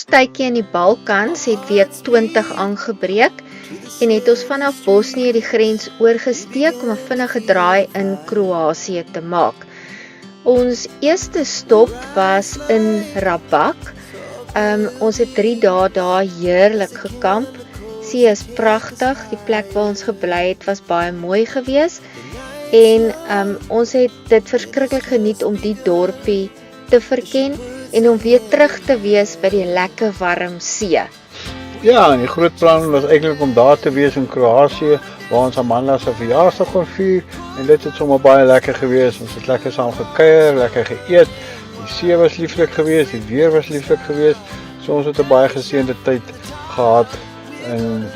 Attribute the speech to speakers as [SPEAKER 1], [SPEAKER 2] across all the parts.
[SPEAKER 1] tydjie in die Balkans het week 20 aangebreek en het ons vanaf Bosnië die grens oorgesteek om 'n vinnige draai in Kroasië te maak. Ons eerste stop was in Rabac. Ons het 3 dae daar heerlik gekamp. See is pragtig, die plek waar ons gebly het was baie mooi geweest en ons het dit verskriklik geniet om die dorpie te verken en om weer terug te wees by die lekker warm see.
[SPEAKER 2] Ja, en die groot plan was eintlik om daar te wees in Kroasië, waar ons Amanda se verjaarsdag kon vier en dit het sommer baie lekker geweest. Ons het lekker saam gekuier, lekker geëet. Die see was lieflik geweest, die weer was lieflik geweest. So ons het 'n baie geseënde tyd gehad in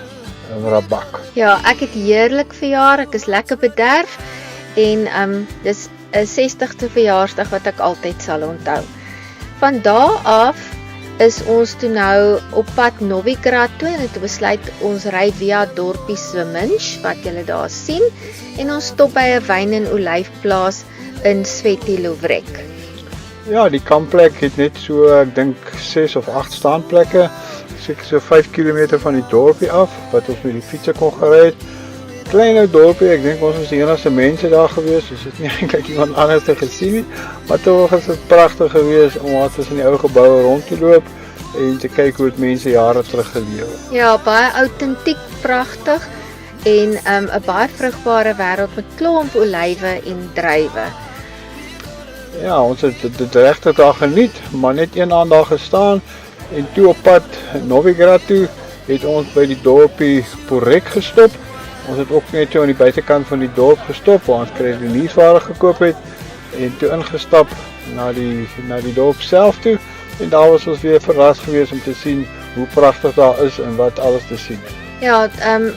[SPEAKER 2] Rabac.
[SPEAKER 1] Ja, ek het heerlik verjaar, ek is lekker bederf en dis 'n 60ste verjaarsdag wat ek altyd sal onthou. Van daar af is ons toe nou op pad Novigrad toe en het besluit ons ry via dorpie Sviminj wat julle daar sien en ons stop by 'n wyn en olyfplaas in Sveti Lovrek.
[SPEAKER 2] Ja, die kampplek het net so, ek dink 6 of 8 staanplekke, seker so 5 km van die dorpie af, wat ons met die fietsie kon gery het. Klein ou dorpie, ek dink ons was die enigste mense daar gewees, ons het nie eintlik iemand anders te gesien nie, maar toch is dit pragtig geweest om wat tussen die ou geboue rond te loop en te kyk hoe het mense jare terug geleef.
[SPEAKER 1] Ja, baie autentiek, pragtig en 'n baie vrugbare wêreld met klomp olywe en druiwe.
[SPEAKER 2] Ja, ons het dit regtig daar geniet, maar net een aand daar gestaan en toe op pad Novigrad toe het ons by die dorpie Porek gestop. Ons het ook net so aan die buitekant van die dorp gestop waar ons kruideniersware gekoop het en toe ingestap na die dorp self toe en daar was ons weer verras geweest om te sien hoe pragtig daar is en wat alles te sien is.
[SPEAKER 1] Ja,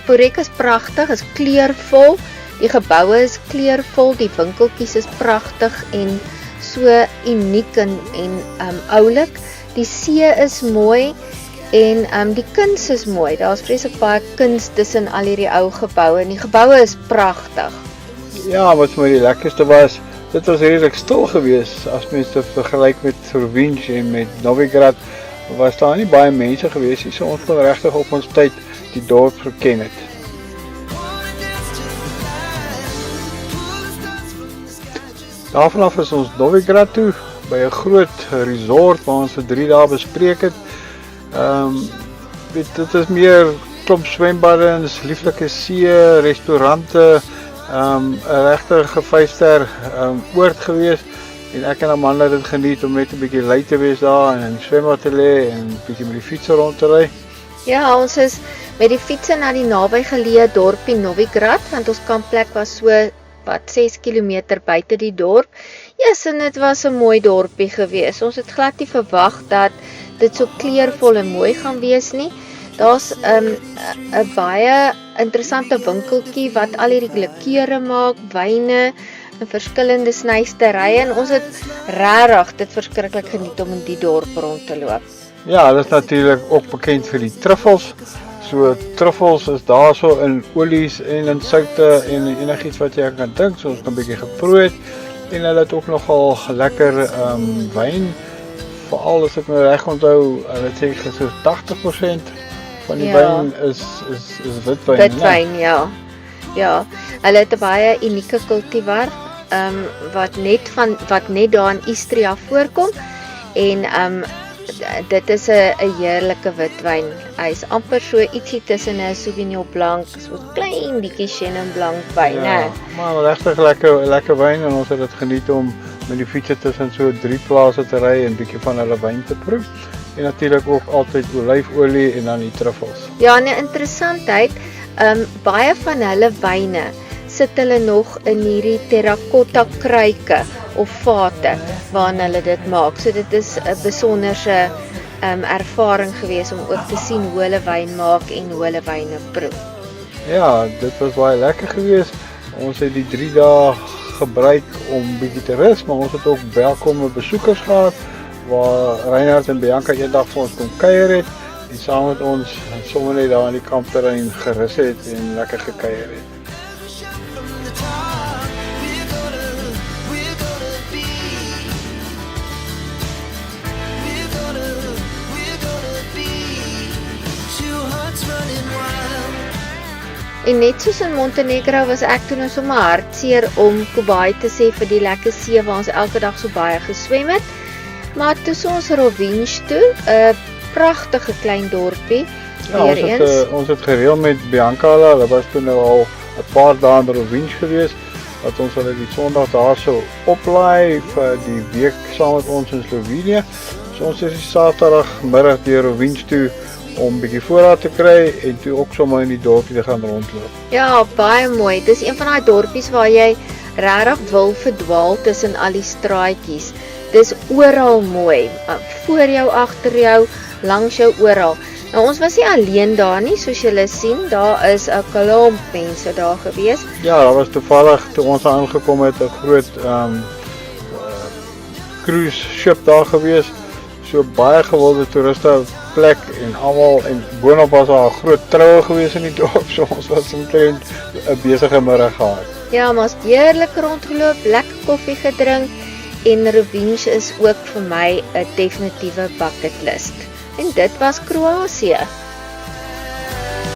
[SPEAKER 1] Porek is pragtig, is kleurvol, die geboue is kleurvol, die winkeltjies is pragtig en so uniek en oulik. Die see is mooi en die kuns is mooi. Daar's vreeslik baie kuns tussen al hierdie ou geboue en die geboue is pragtig.
[SPEAKER 2] Ja, wat vir my die lekkerste was, dit was redelik stil geweest as mens dit vergelyk met Sviminj en met Novigrad, was daar nie baie mense geweest nie, so ons kon regtig op ons tyd die dorp geken het. Daarvanaf is ons Novigrad toe, by 'n groot resort waar ons vir 3 dae bespreek het. Dit is meer klomp swembaddens, lieflike see, restaurante, 'n regte 5-ster oord geweest en ek en Amanda het dit geniet om net 'n bietjie lui te wees daar en in die swembad te lê en 'n bietjie met die fiets rond te ry.
[SPEAKER 1] Ja, ons is met die fietsie na die nabygeleë dorpie Novigrad, want ons kampplek was so 6 km buite die dorp. Yes, en dit was 'n mooi dorpie geweest. Ons het glad nie verwag dat dit so kleurvol en mooi gaan wees nie. Daar's 'n baie interessante winkeltjie wat al hierdie likeure maak, wyne en verskillende snysterye en ons het regtig dit verskriklik geniet om in die dorp rond te loop.
[SPEAKER 2] Ja, dit is natuurlik ook bekend vir die truffels. So truffels is daar so in olies en in soute en enigiets wat jy kan dink, so ons kan 'n bietjie geproe het en hulle het ook nogal lekker wyn. Veral as ek nou reg onthou, hulle sê so 80% van die wyn is witwyn.
[SPEAKER 1] Witwyn, ja. Ja, hulle het 'n baie unieke kultivar wat net daar in Istria voorkom en dit is 'n heerlike witwyn. Hy's amper so ietsie tussen 'n Sauvignon Blanc, so klein bietjie Chenin Blanc wyn,
[SPEAKER 2] ja, maar regtig lekker wyn en ons het dit geniet om met die fietsie tussen so 3 plase te ry en 'n bietjie van hulle wyn te proe. En natuurlik ook altyd olyfolie en dan die truffels.
[SPEAKER 1] Ja, 'n interessantheid, baie van hulle wyne sit hulle nog in hierdie terracotta kruike of vate waarin hulle dit maak. So dit is 'n besonderse ervaring geweest om ook te sien hoe hulle wyn maak en hoe hulle wyne proe.
[SPEAKER 2] Ja, dit was baie lekker geweest. Ons het die 3 dae gebruik om bietjie te rus, maar ons het ook welkome besoekers gehad waar Reinhard en Bianca eendag vir ons kom kuier het en saam met ons sommer net daar in die kampterrein gerus het en lekker gekuier het.
[SPEAKER 1] En net soos in Montenegro was ek toe nou sommer hartseer om Kubai te sê vir die lekker see waar ons elke dag so baie geswem het. Maar toe is ons Rovinj toe, 'n pragtige klein dorpie.
[SPEAKER 2] Ja, ons het gereël met Bianca, hulle was toe nou al 'n paar dae in Rovinj gewees, dat ons hulle die Sondag daar sou oplaai vir die week saam met ons in Slovenië. So ons is die Saterdagmiddag deur Rovinj toe om 'n bietjie voorraad te kry en toe ook sommer in die dorpie te gaan rondloop.
[SPEAKER 1] Ja, baie mooi. Dis een van daai dorpies waar jy regtig wil verdwaal tussen al die straatjies. Dis oral mooi, voor jou, agter jou, langs jou oral. Nou ons was nie alleen daar nie, soos julle sien, daar is 'n klomp mense daar gewees.
[SPEAKER 2] Ja, daar was toevallig toe ons aangekom het 'n groot cruise ship daar gewees. So baie gewilde toeriste plek en almal en boonop was daar 'n groot troue gewees in die dorp, so ons was omtrent 'n besige middag gehad.
[SPEAKER 1] Ja, maar ons heerlik rondgeloop, lekker koffie gedrink en Rovinj is ook vir my 'n definitiewe bucket list. En dit was Kroasie.